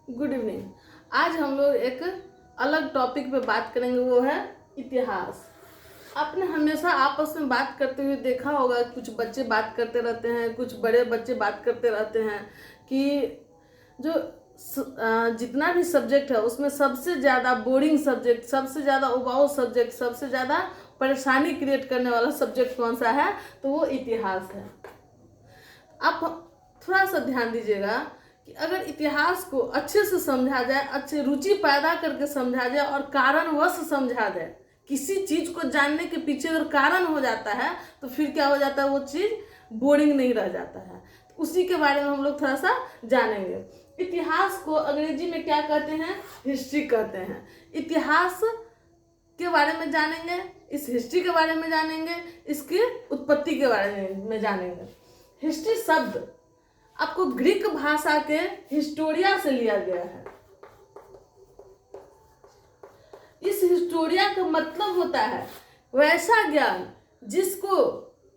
Good evening. आज हम लोग एक अलग टॉपिक पे बात करेंगे, वो है इतिहास। आपने हमेशा आपस में बात करते हुए देखा होगा, कुछ बच्चे बात करते रहते हैं, कुछ बड़े बच्चे बात करते रहते हैं कि जो जितना भी सब्जेक्ट है उसमें सबसे ज़्यादा बोरिंग सब्जेक्ट, सबसे ज़्यादा उबाऊ सब्जेक्ट, सबसे ज़्यादा परेशानी क्रिएट करने वाला सब्जेक्ट कौन सा है, तो वो इतिहास है। आप थोड़ा सा ध्यान दीजिएगा कि अगर इतिहास को अच्छे से समझा जाए, अच्छे रुचि पैदा करके समझा जाए और कारणवश समझा जाए, किसी चीज़ को जानने के पीछे अगर कारण हो जाता है तो फिर क्या हो जाता है, वो चीज़ बोरिंग नहीं रह जाता है। तो उसी के बारे में हम लोग थोड़ा सा जानेंगे। इतिहास को अंग्रेजी में क्या कहते हैं, हिस्ट्री कहते हैं। इतिहास के बारे में जानेंगे, इस हिस्ट्री के बारे में जानेंगे, इसकी उत्पत्ति के बारे में जानेंगे। हिस्ट्री शब्द आपको ग्रीक भाषा के हिस्टोरिया से लिया गया है। इस हिस्टोरिया का मतलब होता है वैसा ज्ञान जिसको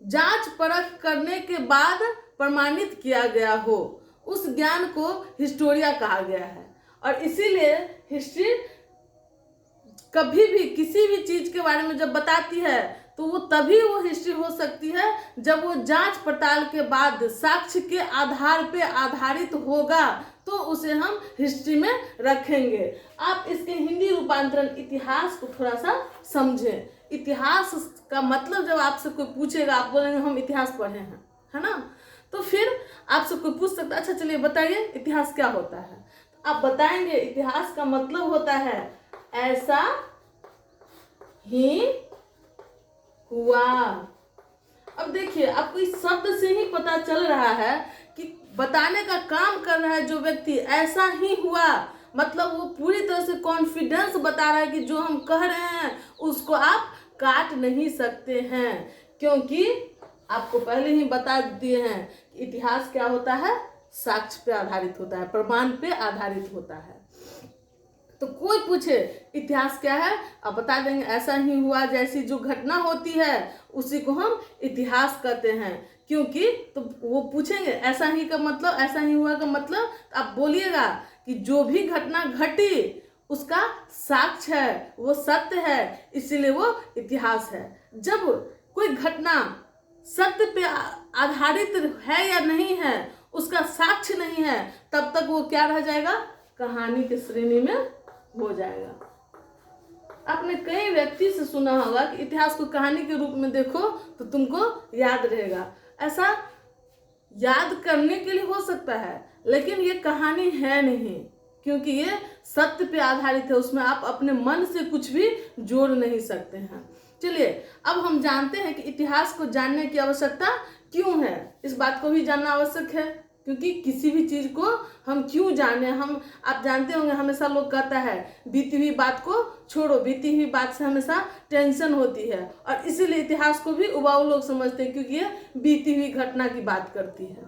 जांच परख करने के बाद प्रमाणित किया गया हो, उस ज्ञान को हिस्टोरिया कहा गया है। और इसीलिए हिस्ट्री कभी भी किसी भी चीज के बारे में जब बताती है तो वो तभी वो हिस्ट्री हो सकती है जब वो जांच पड़ताल के बाद साक्ष्य के आधार पे आधारित होगा, तो उसे हम हिस्ट्री में रखेंगे। आप इसके हिंदी रूपांतरण इतिहास को थोड़ा सा समझें। इतिहास का मतलब जब आपसे कोई पूछेगा, आप बोलेंगे हम इतिहास पढ़े हैं, है ना। तो फिर आपसे कोई पूछ सकता है, अच्छा चलिए बताइए इतिहास क्या होता है। तो आप बताएंगे इतिहास का मतलब होता है ऐसा ही हुआ। अब देखिए, आपको इस शब्द से ही पता चल रहा है कि बताने का काम कर रहा है जो व्यक्ति, ऐसा ही हुआ मतलब वो पूरी तरह से कॉन्फिडेंस बता रहा है कि जो हम कह रहे हैं उसको आप काट नहीं सकते हैं, क्योंकि आपको पहले ही बता दिए हैं कि इतिहास क्या होता है, साक्ष्य पे आधारित होता है, प्रमाण पे आधारित होता है। तो कोई पूछे इतिहास क्या है, आप बता देंगे ऐसा ही हुआ, जैसी जो घटना होती है उसी को हम इतिहास कहते हैं। क्योंकि तो वो पूछेंगे ऐसा ही का मतलब, ऐसा ही हुआ का मतलब, आप बोलिएगा कि जो भी घटना घटी उसका साक्ष्य है, वो सत्य है, इसीलिए वो इतिहास है। जब कोई घटना सत्य पे आधारित है या नहीं है, उसका साक्ष्य नहीं है, तब तक वो क्या रह जाएगा, कहानी की श्रेणी में हो जाएगा। आपने कई व्यक्ति से सुना होगा कि इतिहास को कहानी के रूप में देखो तो तुमको याद रहेगा। ऐसा याद करने के लिए हो सकता है, लेकिन ये कहानी है नहीं, क्योंकि ये सत्य पे आधारित है। उसमें आप अपने मन से कुछ भी जोड़ नहीं सकते हैं। चलिए, अब हम जानते हैं कि इतिहास को जानने की आवश्यकता क्यों है। इस बात को भी जानना आवश्यक है, क्योंकि किसी भी चीज को हम क्यों जाने, हम आप जानते होंगे हमेशा लोग कहता है बीती हुई बात को छोड़ो, बीती हुई बात से हमेशा टेंशन होती है, और इसीलिए इतिहास को भी उबाऊ लोग समझते हैं, क्योंकि ये बीती हुई घटना की बात करती है।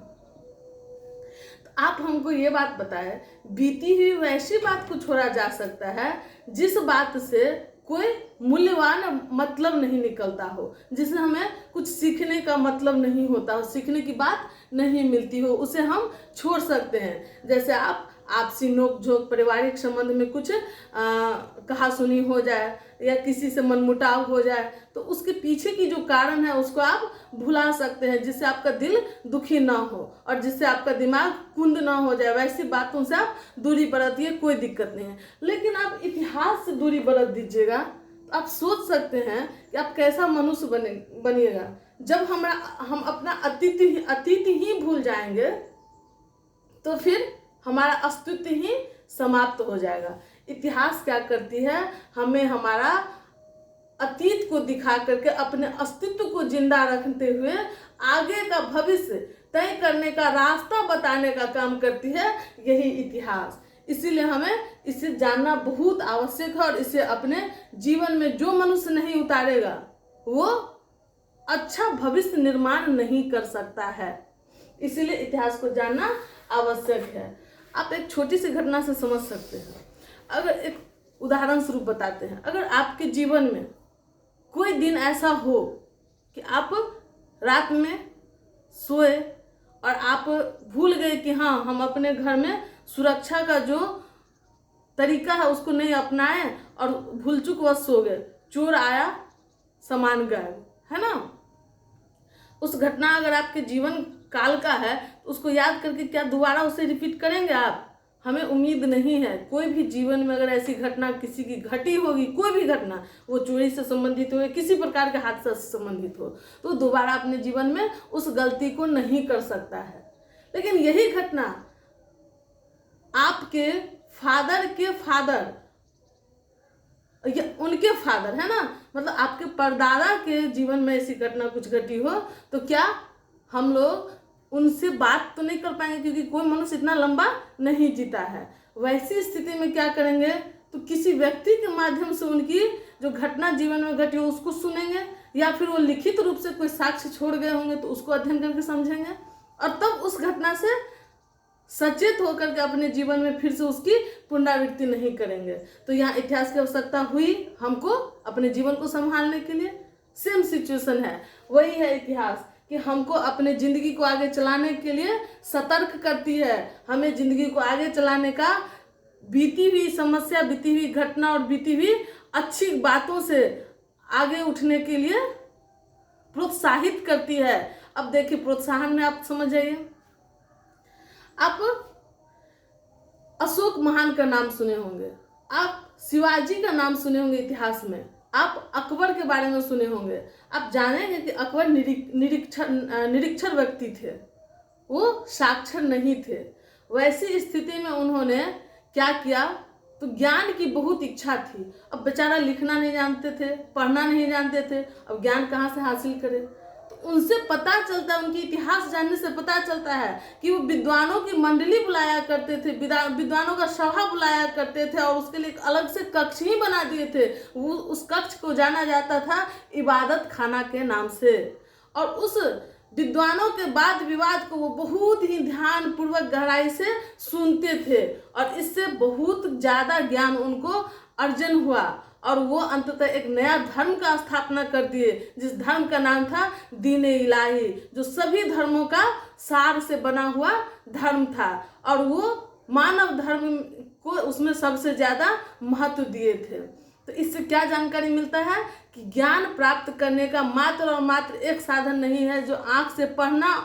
तो आप हमको ये बात बताएं, बीती हुई वैसी बात को छोड़ा जा सकता है जिस बात से कोई मूल्यवान मतलब नहीं निकलता हो, जिससे हमें कुछ सीखने का मतलब नहीं होता हो, सीखने की बात नहीं मिलती हो, उसे हम छोड़ सकते हैं। जैसे आप आपसी नोक झोंक, पारिवारिक संबंध में कुछ कहा सुनी हो जाए या किसी से मनमुटाव हो जाए, तो उसके पीछे की जो कारण है उसको आप भुला सकते हैं, जिससे आपका दिल दुखी ना हो और जिससे आपका दिमाग कुंद ना हो जाए। वैसी बातों से आप दूरी बरतिए, कोई दिक्कत नहीं है। लेकिन आप इतिहास से दूरी बरत दीजिएगा तो आप सोच सकते हैं कि आप कैसा मनुष्य बनिएगा। जब हम अपना अतीत ही भूल जाएंगे तो फिर हमारा अस्तित्व ही समाप्त हो जाएगा। इतिहास क्या करती है, हमें हमारा अतीत को दिखा करके अपने अस्तित्व को जिंदा रखते हुए आगे का भविष्य तय करने का रास्ता बताने का काम करती है यही इतिहास। इसीलिए हमें इसे जानना बहुत आवश्यक है, और इसे अपने जीवन में जो मनुष्य नहीं उतारेगा वो अच्छा भविष्य निर्माण नहीं कर सकता है। इसीलिए इतिहास को जानना आवश्यक है। आप एक छोटी सी घटना से समझ सकते हैं। अगर एक उदाहरण स्वरूप बताते हैं, अगर आपके जीवन में कोई दिन ऐसा हो कि आप रात में सोए और आप भूल गए कि हाँ, हम अपने घर में सुरक्षा का जो तरीका है उसको नहीं अपनाए और भूल चूक वश हो गए, चोर आया सामान गायब, है ना। उस घटना अगर आपके जीवन काल का है तो उसको याद करके क्या दोबारा उसे रिपीट करेंगे आप? हमें उम्मीद नहीं है। कोई भी जीवन में अगर ऐसी घटना किसी की घटी होगी, कोई भी घटना, वो चोरी से संबंधित हो या किसी प्रकार के हादसा से संबंधित हो, तो दोबारा अपने जीवन में उस गलती को नहीं कर सकता है। लेकिन यही घटना आपके फादर के फादर या उनके फादर, है ना, मतलब आपके परदादा के जीवन में ऐसी घटना कुछ घटी हो, तो क्या हम लोग उनसे बात तो नहीं कर पाएंगे, क्योंकि कोई मनुष्य इतना लंबा नहीं जीता है। वैसी स्थिति में क्या करेंगे, तो किसी व्यक्ति के माध्यम से उनकी जो घटना जीवन में घटी हो उसको सुनेंगे, या फिर वो लिखित रूप से कोई साक्ष्य छोड़ गए होंगे तो उसको अध्ययन करके समझेंगे, और तब उस घटना से सचेत होकर के अपने जीवन में फिर से उसकी पुनरावृत्ति नहीं करेंगे। तो यहाँ इतिहास की आवश्यकता हुई हमको अपने जीवन को संभालने के लिए। सेम सिचुएशन है, वही है इतिहास कि हमको अपने जिंदगी को आगे चलाने के लिए सतर्क करती है। हमें जिंदगी को आगे चलाने का बीती हुई समस्या, बीती हुई घटना और बीती हुई अच्छी बातों से आगे उठने के लिए प्रोत्साहित करती है। अब देखिए प्रोत्साहन में आप समझ जाइए, आप अशोक महान का नाम सुने होंगे, आप शिवाजी का नाम सुने होंगे इतिहास में, आप अकबर के बारे में सुने होंगे। आप जानेंगे कि अकबर निरक्षर व्यक्ति थे, वो साक्षर नहीं थे। वैसी स्थिति में उन्होंने क्या किया, तो ज्ञान की बहुत इच्छा थी। अब बेचारा लिखना नहीं जानते थे, पढ़ना नहीं जानते थे, अब ज्ञान कहाँ से हासिल करे। उनसे पता चलता है, उनकी इतिहास जानने से पता चलता है कि वो विद्वानों की मंडली बुलाया करते थे, विद्वानों का सभा बुलाया करते थे, और उसके लिए एक अलग से कक्ष ही बना दिए थे। वो उस कक्ष को जाना जाता था इबादत खाना के नाम से, और उस विद्वानों के वाद विवाद को वो बहुत ही ध्यान पूर्वक गहराई से सुनते थे, और इससे बहुत ज़्यादा ज्ञान उनको अर्जन हुआ, और वो अंततः एक नया धर्म का स्थापना कर दिए, जिस धर्म का नाम था दीन इलाही, जो सभी धर्मों का सार से बना हुआ धर्म था, और वो मानव धर्म को उसमें सबसे ज़्यादा महत्व दिए थे। तो इससे क्या जानकारी मिलता है कि ज्ञान प्राप्त करने का मात्र और मात्र एक साधन नहीं है, जो आँख से पढ़ना,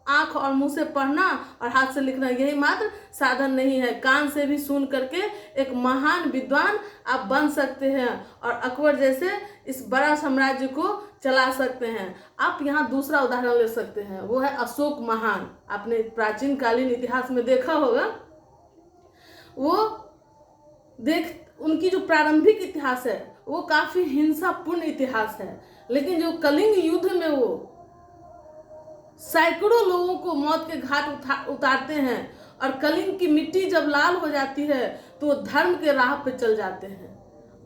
आँख और मुंह से पढ़ना और हाथ से लिखना, यही मात्र साधन नहीं है। कान से भी सुन करके एक महान विद्वान आप बन सकते हैं, और अकबर जैसे इस बड़ा साम्राज्य को चला सकते हैं। आप यहाँ दूसरा उदाहरण ले सकते हैं, वो है अशोक महान। आपने प्राचीन कालीन इतिहास में देखा होगा, वो उनकी जो प्रारंभिक इतिहास है वो काफी हिंसापूर्ण इतिहास है, लेकिन जो कलिंग युद्ध में वो सैकड़ों लोगों को मौत के घाट उतारते हैं, और कलिंग की मिट्टी जब लाल हो जाती है तो वो धर्म के राह पे चल जाते हैं,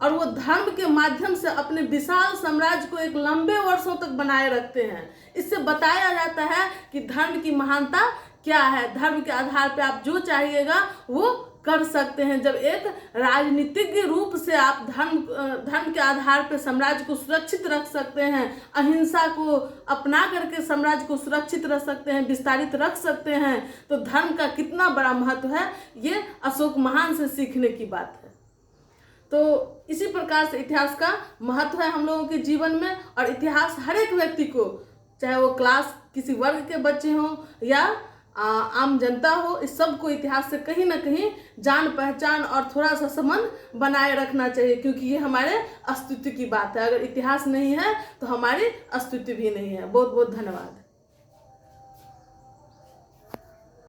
और वो धर्म के माध्यम से अपने विशाल साम्राज्य को एक लंबे वर्षों तक बनाए रखते हैं। इससे बताया जाता है कि धर्म की महानता क्या है। धर्म के आधार पे आप जो चाहिएगा वो कर सकते हैं। जब एक राजनीतिक रूप से आप धर्म के आधार पर साम्राज्य को सुरक्षित रख सकते हैं, अहिंसा को अपना करके साम्राज्य को सुरक्षित रख सकते हैं, विस्तारित रख सकते हैं, तो धर्म का कितना बड़ा महत्व है, ये अशोक महान से सीखने की बात है। तो इसी प्रकार से इतिहास का महत्व है हम लोगों के जीवन में, और इतिहास हर एक व्यक्ति को, चाहे वो क्लास किसी वर्ग के बच्चे हों या आम जनता हो, इस सब को इतिहास से कहीं ना कहीं जान पहचान और थोड़ा सा संबंध बनाए रखना चाहिए, क्योंकि ये हमारे अस्तित्व की बात है। अगर इतिहास नहीं है तो हमारी अस्तित्व भी नहीं है। बहुत बहुत धन्यवाद।